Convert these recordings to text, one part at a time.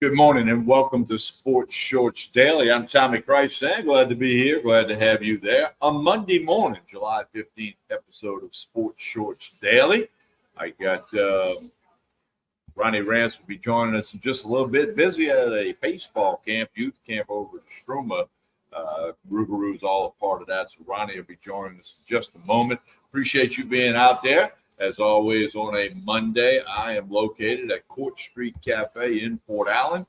Good morning and welcome to Sports Shorts Daily. I'm Tommy Christ. Glad to be here. Glad to have you there. A Monday morning, July 15th episode of Sports Shorts Daily. I got Ronnie Rance will be joining us in just a little bit. Busy at a baseball camp, youth camp over in Struma. Rougarou's all a part of that. So Ronnie will be joining us in just a moment. Appreciate you being out there. As always, on a Monday, I am located at Court Street Cafe in Port Allen.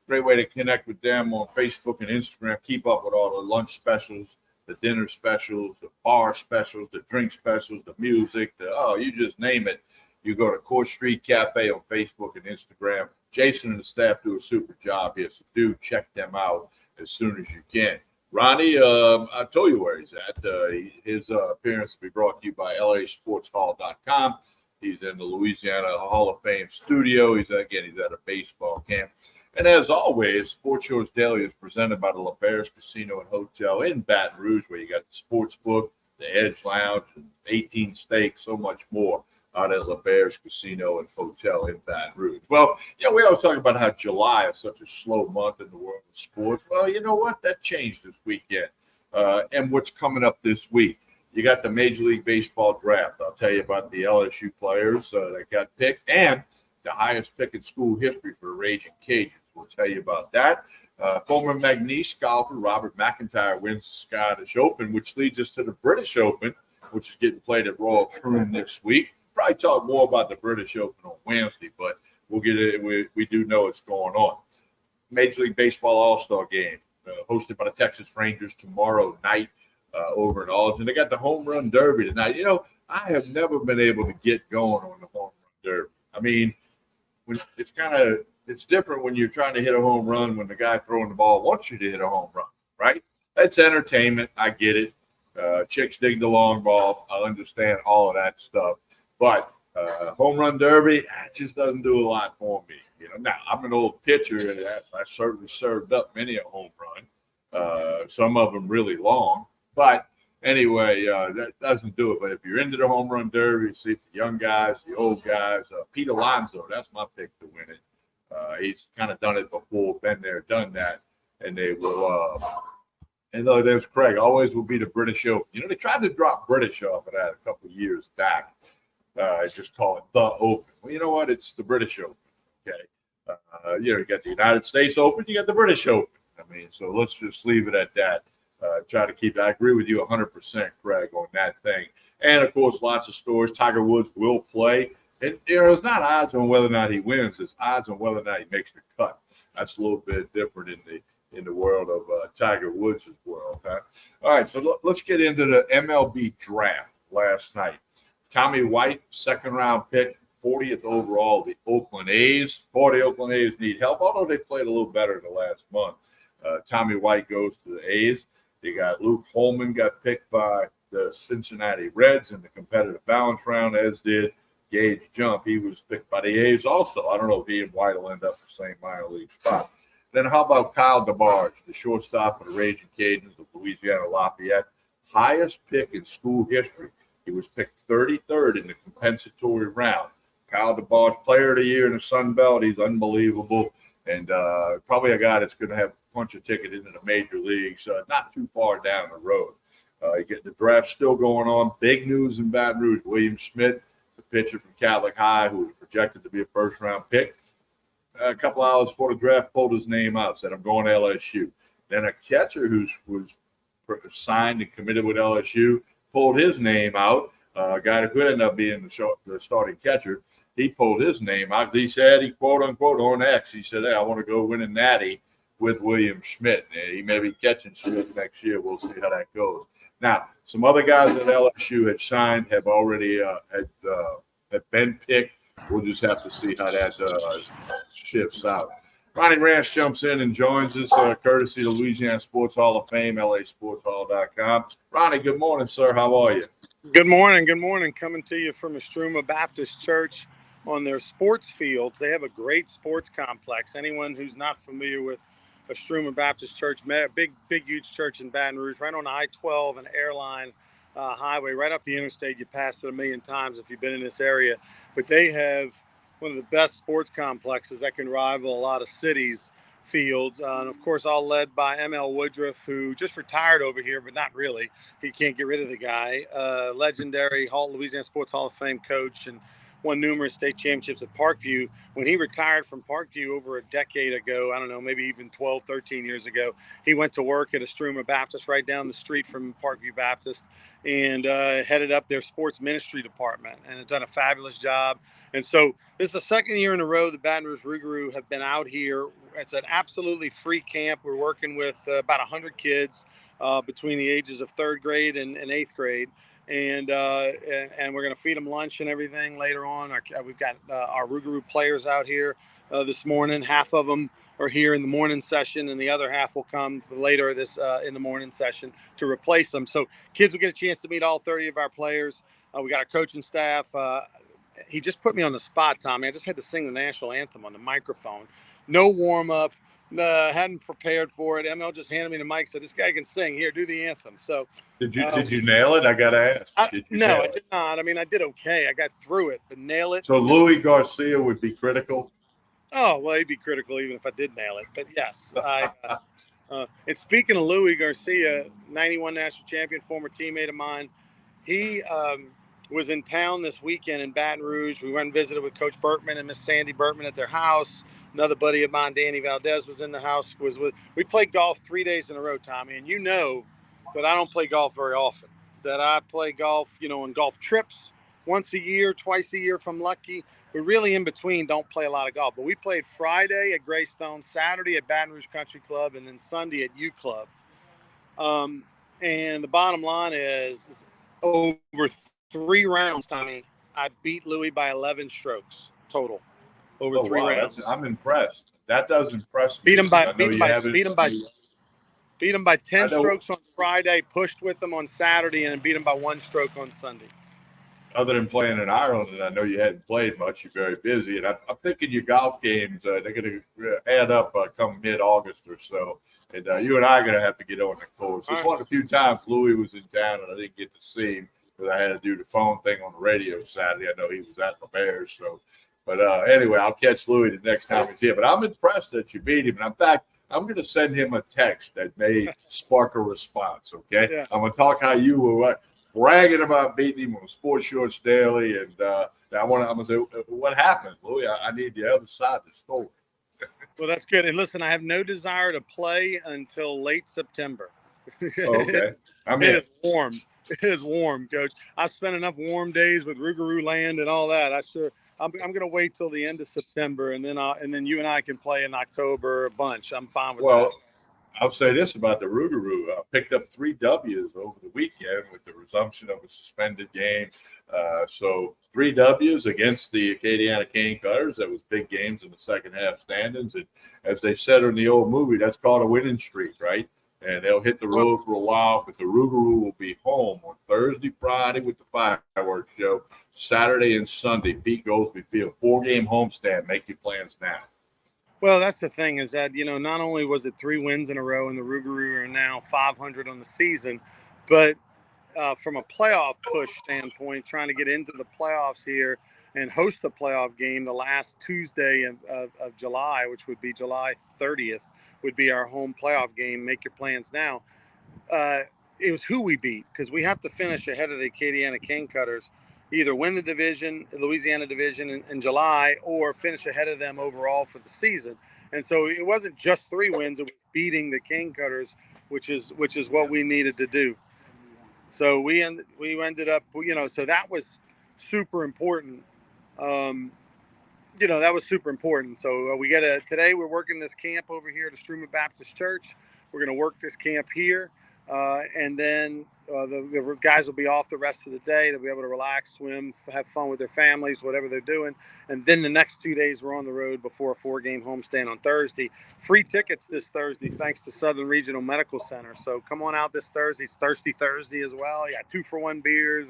Great way to connect with them on Facebook and Instagram. Keep up with all the lunch specials, the dinner specials, the bar specials, the drink specials, the music, you just name it. You go to Court Street Cafe on Facebook and Instagram. Jason and the staff do a super job here, so do check them out as soon as you can. Ronnie, I told you where he's at. His appearance will be brought to you by LASportsHall.com. He's in the Louisiana Hall of Fame studio. He's at a baseball camp. And as always, Sports Shorts Daily is presented by the LaBear's Casino and Hotel in Baton Rouge, where you got the sports book, the Edge Lounge, 18 steaks, so much more out at LaBear's Casino and Hotel in Baton Rouge. Well, we always talk about how July is such a slow month in the world of sports. Well, you know what? That changed this weekend. And what's coming up this week? You got the Major League Baseball draft. I'll tell you about the LSU players that got picked and the highest pick in school history for the Raging Cajuns. We'll tell you about that. Former McNeese golfer Robert McIntyre wins the Scottish Open, which leads us to the British Open, which is getting played at Royal Troon this week. Probably talk more about the British Open on Wednesday, but we'll get it. We do know it's going on. Major League Baseball All-Star Game hosted by the Texas Rangers tomorrow night over in Alton. They got the Home Run Derby tonight. I have never been able to get going on the Home Run Derby. I mean, it's different when you're trying to hit a home run when the guy throwing the ball wants you to hit a home run, right? That's entertainment. I get it. Chicks dig the long ball. I understand all of that stuff. But home run derby, it just doesn't do a lot for me. Now I'm an old pitcher, and I certainly served up many a home run. Some of them really long, but anyway, that doesn't do it. But if you're into the home run derby, see the young guys, the old guys. Pete Alonso, that's my pick to win it. He's kind of done it before, been there, done that, and they will. And there's Craig. Always will be the British Open. They tried to drop British off of that a couple of years back. Just call it the Open. Well, you know what? It's the British Open. Okay. You got the United States Open. You got the British Open. I mean, so let's just leave it at that. Try to keep. I agree with you 100%, Craig, on that thing. And of course, lots of stories. Tiger Woods will play. And it's not odds on whether or not he wins. It's odds on whether or not he makes the cut. That's a little bit different in the world of Tiger Woods' world. Huh? All right, so let's get into the MLB draft last night. Tommy White, second-round pick, 40th overall, the Oakland A's. Boy, the Oakland A's need help, although they played a little better the last month. Tommy White goes to the A's. You got Luke Holman got picked by the Cincinnati Reds in the competitive balance round, as did Gage Jump. He was picked by the A's also. I don't know if he and White will end up the same minor league spot. Then how about Kyle DeBarge, the shortstop of the Raging Cajuns of Louisiana Lafayette, highest pick in school history. He was picked 33rd in the compensatory round. Kyle DeBarge, player of the year in the Sun Belt. He's unbelievable. And probably a guy that's going to have a punch a ticket into the major leagues, not too far down the road. The draft still going on. Big news in Baton Rouge. William Schmidt, the pitcher from Catholic High, who was projected to be a first-round pick. A couple hours before the draft, pulled his name out, said, I'm going to LSU. Then a catcher who was signed and committed with LSU pulled his name out. A guy that could end up being the starting catcher, he pulled his name out. He said, he quote unquote on X, he said, hey, I want to go win a natty with William Schmidt. He may be catching Schmidt next year. We'll see how that goes. Now, some other guys that LSU had signed have already have been picked. We'll just have to see how that shifts out. Ronnie Ranch jumps in and joins us, courtesy of the Louisiana Sports Hall of Fame, LASportsHall.com. Ronnie, good morning, sir. How are you? Good morning. Good morning. Coming to you from Estruma Baptist Church on their sports fields. They have a great sports complex. Anyone who's not familiar with Estruma Baptist Church, big, huge church in Baton Rouge, right on I-12 and Airline highway, right up the interstate. You passed it a million times if you've been in this area. But they have one of the best sports complexes that can rival a lot of cities' fields. And of course, all led by ML Woodruff, who just retired over here, but not really. He can't get rid of the guy. Legendary Louisiana Sports Hall of Fame coach and won numerous state championships at Parkview. When he retired from Parkview over a decade ago, I don't know, maybe even 12, 13 years ago, he went to work at Estruma Baptist right down the street from Parkview Baptist and headed up their sports ministry department and has done a fabulous job. And so this is the second year in a row the Baton Rouge Rougarou have been out here. It's an absolutely free camp. We're working with about 100 kids between the ages of 3rd grade and 8th grade. And we're going to feed them lunch and everything later on. We've got our Rougarou players out here this morning. Half of them are here in the morning session, and the other half will come later this in the morning session to replace them. So kids will get a chance to meet all 30 of our players. We got our coaching staff. He just put me on the spot, Tommy. I just had to sing the national anthem on the microphone. No warm up. Hadn't prepared for it. ML just handed me the mic, said, "This guy can sing. Here, do the anthem." So, did you nail it? I gotta ask. No, I did not. I mean, I did okay. I got through it, but nail it. So Louis Garcia would be critical. Oh well, he'd be critical even if I did nail it. But yes, and speaking of Louis Garcia, 91 national champion, former teammate of mine, he was in town this weekend in Baton Rouge. We went and visited with Coach Bertman and Miss Sandy Bertman at their house. Another buddy of mine, Danny Valdez, was in the house. We played golf 3 days in a row, Tommy. And you know that I don't play golf very often. That I play golf, on golf trips once a year, twice a year if I'm lucky. But really in between, don't play a lot of golf. But we played Friday at Greystone, Saturday at Baton Rouge Country Club, and then Sunday at U Club. And the bottom line is over 3 rounds, Tommy, I beat Louis by 11 strokes total. Over 3 rounds. I'm impressed. That does impress me. Beat him by 10 strokes on Friday, pushed with them on Saturday, and then beat him by 1 stroke on Sunday. Other than playing in Ireland, and I know you hadn't played much, you're very busy. And I'm thinking your golf games, they're going to add up come mid-August or so. And you and I are going to have to get on the course. There's one a few times Louis was in town, and I didn't get to see him because I had to do the phone thing on the radio Saturday. I know he was at the Bears, so. But anyway, I'll catch Louis the next time he's here. But I'm impressed that you beat him. And in fact, I'm going to send him a text that may spark a response, okay? Yeah. I'm going to talk how you were bragging about beating him on Sports Shorts Daily. And I'm going to say, what happened, Louis? I need the other side of the story. Well, that's good. And listen, I have no desire to play until late September. Okay. I mean, it is warm. It is warm, Coach. I've spent enough warm days with Rougarou Land and all that. I'm going to wait till the end of September, and then you and I can play in October a bunch. I'm fine with that. Well, I'll say this about the Rougarou. I picked up 3 W's over the weekend with the resumption of a suspended game. So 3 W's against the Acadiana Cane Cutters. That was big games in the second half standings. And as they said in the old movie, that's called a winning streak, right? And they'll hit the road for a while, but the Rougarou will be home on Thursday, Friday with the fireworks show, Saturday and Sunday. Pete Goldsby Field, 4-game homestand. Make your plans now. Well, that's the thing is that, not only was it 3 wins in a row and the Rougarou are now 500 on the season, but from a playoff push standpoint, trying to get into the playoffs here and host the playoff game the last Tuesday of July, which would be July 30th, would be our home playoff game. Make your plans now. It was who we beat, because we have to finish ahead of the Acadiana Cane Cutters, either win the division, Louisiana division in July, or finish ahead of them overall for the season. And so it wasn't just 3 wins; it was beating the Cane Cutters, which is what we needed to do. So we ended up, so that was super important. That was super important. So today we're working this camp over here at Estruma Baptist Church. We're going to work this camp here. And then the guys will be off the rest of the day. They'll be able to relax, swim, have fun with their families, whatever they're doing. And then the next 2 days we're on the road before a 4-game homestand on Thursday. Free tickets this Thursday, thanks to Southern Regional Medical Center. So come on out this Thursday. It's Thirsty Thursday as well. You got 2-for-1 beers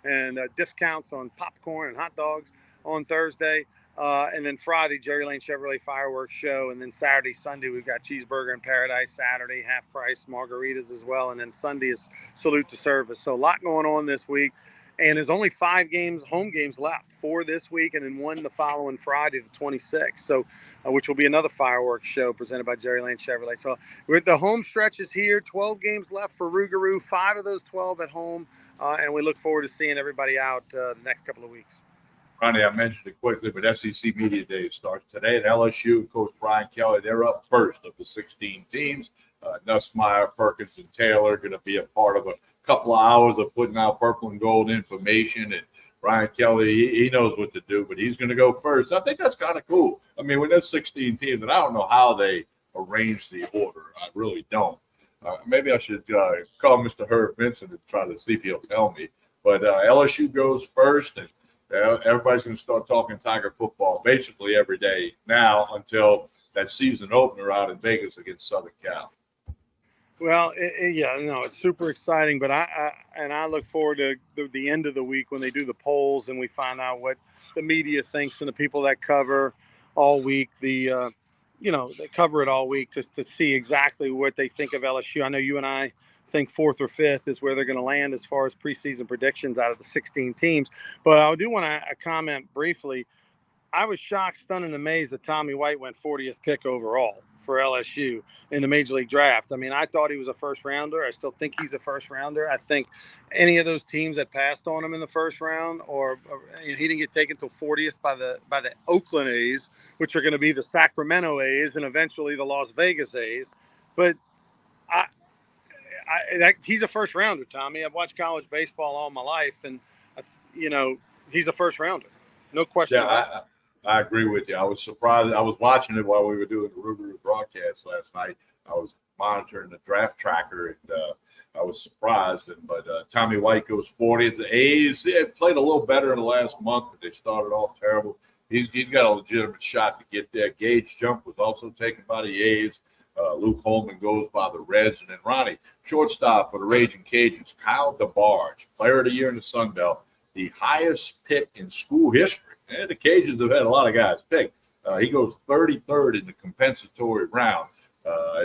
and discounts on popcorn and hot dogs on Thursday. And then Friday, Jerry Lane Chevrolet fireworks show. And then Saturday, Sunday, we've got Cheeseburger in Paradise. Saturday, half price margaritas as well. And then Sunday is Salute to Service. So a lot going on this week. And there's only 5 home games left, 4 this week, and then 1 the following Friday, the 26th. So, which will be another fireworks show presented by Jerry Lane Chevrolet. So, with the home stretch is here, 12 games left for Rougarou, 5 of those 12 at home, and we look forward to seeing everybody out the next couple of weeks. Ronnie, I mentioned it quickly, but SEC Media Day starts today at LSU. Coach Brian Kelly, they're up first of the 16 teams. Nussmeier, Perkins, and Taylor are going to be a part of a couple of hours of putting out purple and gold information. And Brian Kelly, he knows what to do, but he's going to go first. I think that's kind of cool. I mean, when there's 16 teams, and I don't know how they arrange the order. I really don't. Maybe I should call Mr. Herb Vincent and try to see if he'll tell me. But LSU goes first, and everybody's going to start talking Tiger football basically every day now until that season opener out in Vegas against Southern Cal. Well, it's super exciting, but I look forward to the end of the week when they do the polls and we find out what the media thinks and the people that cover all week, they cover it all week just to see exactly what they think of LSU. I know you and I think 4th or 5th is where they're going to land as far as preseason predictions out of the 16 teams. But I do want to comment briefly. I was shocked, stunned, and amazed that Tommy White went 40th pick overall for LSU in the Major League Draft. I mean, I thought he was a first rounder. I still think he's a first rounder. I think any of those teams that passed on him in the first round, or he didn't get taken till 40th by the Oakland A's, which are going to be the Sacramento A's and eventually the Las Vegas A's. But he's a first rounder, Tommy. I've watched college baseball all my life, and he's a first rounder, no question about it. I agree with you. I was surprised. I was watching it while we were doing the Rougarou broadcast last night. I was monitoring the draft tracker, and I was surprised. But Tommy White goes 40th. The A's played a little better in the last month, but they started off terrible. He's got a legitimate shot to get there. Gage Jump was also taken by the A's. Luke Holman goes by the Reds. And then Ronnie, shortstop for the Raging Cajuns, Kyle DeBarge, player of the year in the Sun Belt, the highest pick in school history. And the Cajuns have had a lot of guys picked. He goes 33rd in the compensatory round.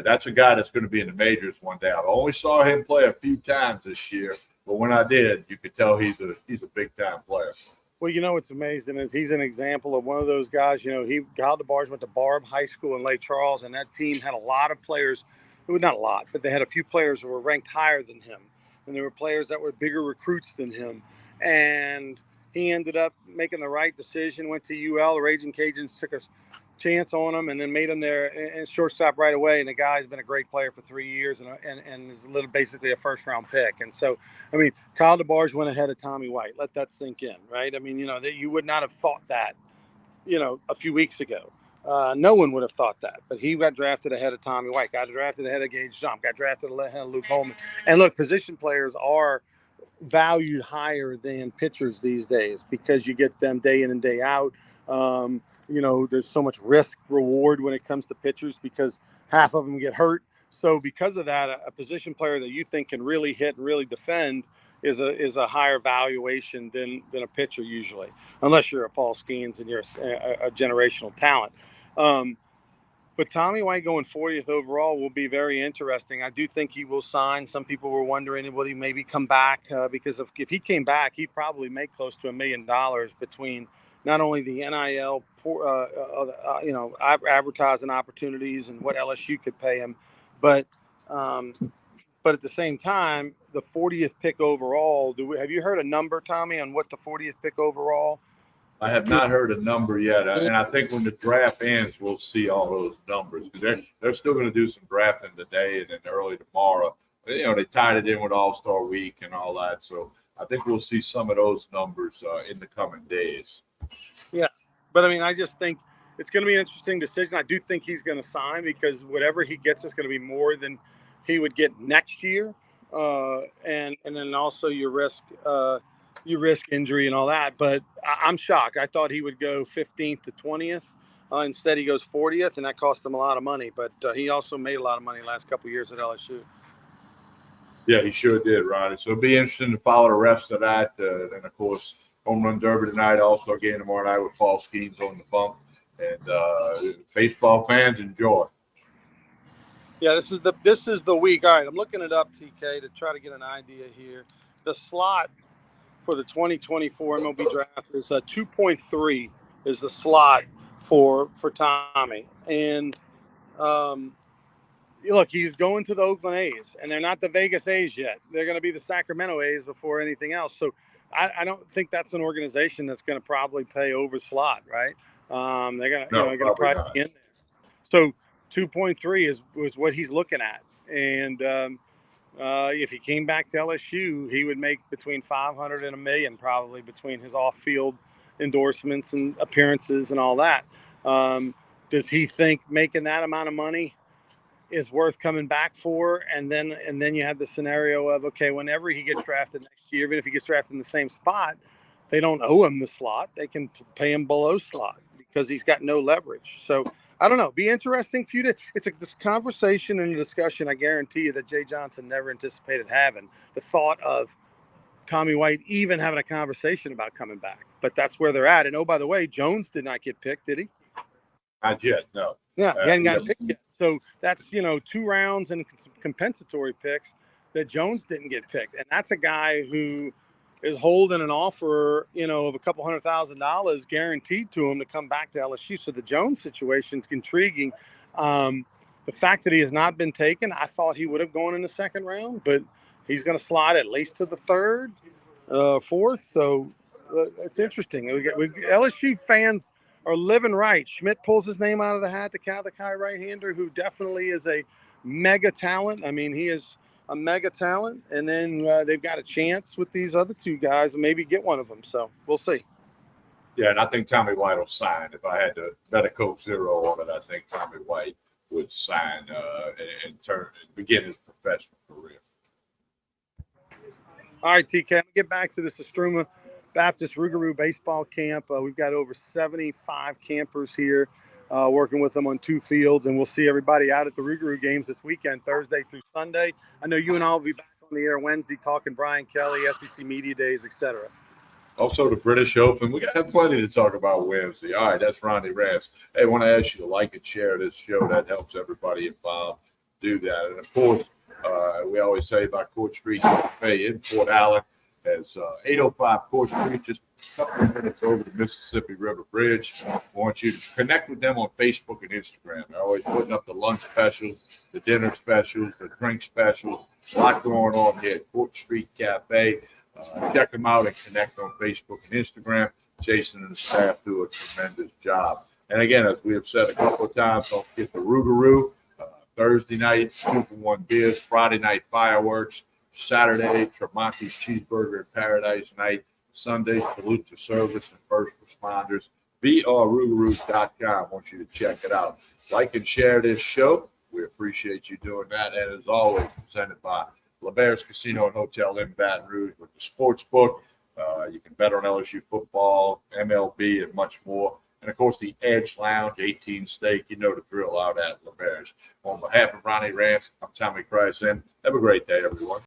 That's a guy that's going to be in the majors one day. I only saw him play a few times this year, but when I did, you could tell he's a big-time player. Well, what's amazing is he's an example of one of those guys. Kyle DeBarge went to Barb High School in Lake Charles, and that team had a lot of players. Well, not a lot, but they had a few players who were ranked higher than him. And there were players that were bigger recruits than him. And he ended up making the right decision, went to UL. The Raging Cajuns took a chance on him and then made him their shortstop right away. And the guy's been a great player for 3 years and is basically a first-round pick. And so, I mean, Kyle DeBarge went ahead of Tommy White. Let that sink in, right? I mean, that you would not have thought that, a few weeks ago. No one would have thought that. But he got drafted ahead of Tommy White, got drafted ahead of Gage Jump, got drafted ahead of Luke Holman. And look, position players are valued higher than pitchers these days because you get them day in and day out. There's so much risk reward when it comes to pitchers because half of them get hurt. So because of that, a position player that you think can really hit and really defend is a higher valuation than a pitcher usually, unless you're a Paul Skeens and you're a generational talent. But Tommy White going 40th overall will be very interesting. I do think he will sign. Some people were wondering, will he maybe come back? Because if he came back, he'd probably make close to $1 million between not only the NIL, advertising opportunities and what LSU could pay him, but at the same time, the 40th pick overall. Have you heard a number, Tommy, on what the 40th pick overall? I have not heard a number yet, and I think when the draft ends, we'll see all those numbers. They're still going to do some drafting today and then early tomorrow. They tied it in with All-Star Week and all that, so I think we'll see some of those numbers in the coming days. Yeah, but I mean, I just think it's going to be an interesting decision. I do think he's going to sign because whatever he gets is going to be more than he would get next year, and then also you risk injury and all that. But I'm shocked. I thought he would go 15th to 20th. Instead, he goes 40th, and that cost him a lot of money. But he also made a lot of money the last couple of years at LSU. Yeah, he sure did, Ronnie. So it'll be interesting to follow the rest of that. And, of course, Home Run Derby tonight, All-Star Game tomorrow night with Paul Skeens on the bump. And baseball fans, enjoy. Yeah, this is the week. All right, I'm looking it up, TK, to try to get an idea here. The slot for the 2024 MLB draft is 2.3 is the slot for Tommy. And look, he's going to the Oakland A's, and they're not the Vegas A's yet. They're going to be the Sacramento A's before anything else. So I don't think that's an organization that's going to probably pay over slot, right? They're going to, No, they're going to probably not. be in there. So 2.3 was what he's looking at, and if he came back to LSU, he would make between 500 and $1 million probably between his off-field endorsements and appearances and all that. Does he think making that amount of money is worth coming back for? And then you have the scenario of, okay, whenever he gets drafted next year, even if he gets drafted in the same spot, they don't owe him the slot. They can pay him below slot because he's got no leverage. So I don't know. Be interesting for you to. It's this conversation and a discussion. I guarantee you that Jay Johnson never anticipated having the thought of Tommy White even having a conversation about coming back. But that's where they're at. And oh, by the way, Jones did not get picked, did he? Not yet. No. Yeah, he hadn't got picked yet. So that's 2 rounds and some compensatory picks that Jones didn't get picked, and that's a guy who is holding an offer, of a couple $100,000 guaranteed to him to come back to LSU. So the Jones situation is intriguing. The fact that he has not been taken, I thought he would have gone in the second round, but he's going to slide at least to the third, fourth. So it's interesting. LSU fans are living right. Schmidt pulls his name out of the hat, the Kai right-hander, who definitely is a mega talent. I mean, he is a mega talent, and then they've got a chance with these other 2 guys and maybe get one of them. So we'll see. Yeah, and I think Tommy White will sign. If I had to bet a Coke Zero on it, I think Tommy White would sign and begin his professional career. All right, TK, I'm going to get back to this Estruma Baptist Rougarou baseball camp. We've got over 75 campers here working with them on 2 fields, and we'll see everybody out at the Rougarou games this weekend, Thursday through Sunday. I know you and I will be back on the air Wednesday talking Brian Kelly, SEC Media Days, etc. Also, the British Open. We got plenty to talk about Wednesday. All right, that's Ronnie Rance. Hey, I want to ask you to like and share this show. That helps everybody involved do that. And, of course, we always say about Court Street Cafe in Port Allen. As 805 Court Street, just a couple of minutes over the Mississippi River Bridge. I want you to connect with them on Facebook and Instagram. They're always putting up the lunch specials, the dinner specials, the drink specials. A lot going on here at Court Street Cafe. Check them out and connect on Facebook and Instagram. Jason and the staff do a tremendous job. And again, as we have said a couple of times, don't forget the Rougarou. Thursday night, 2-for-1 beers. Friday night, fireworks. Saturday, Tremonti's Cheeseburger in Paradise Night. Sunday, salute to service and first responders. VRRougarou.com. I want you to check it out. Like and share this show. We appreciate you doing that. And as always, presented by LeBare's Casino and Hotel in Baton Rouge with the sports book. You can bet on LSU football, MLB, and much more. And, of course, the Edge Lounge, 18 Steak. You know the drill out at LeBare's. On behalf of Ronnie Rance, I'm Tommy Price. And have a great day, everyone.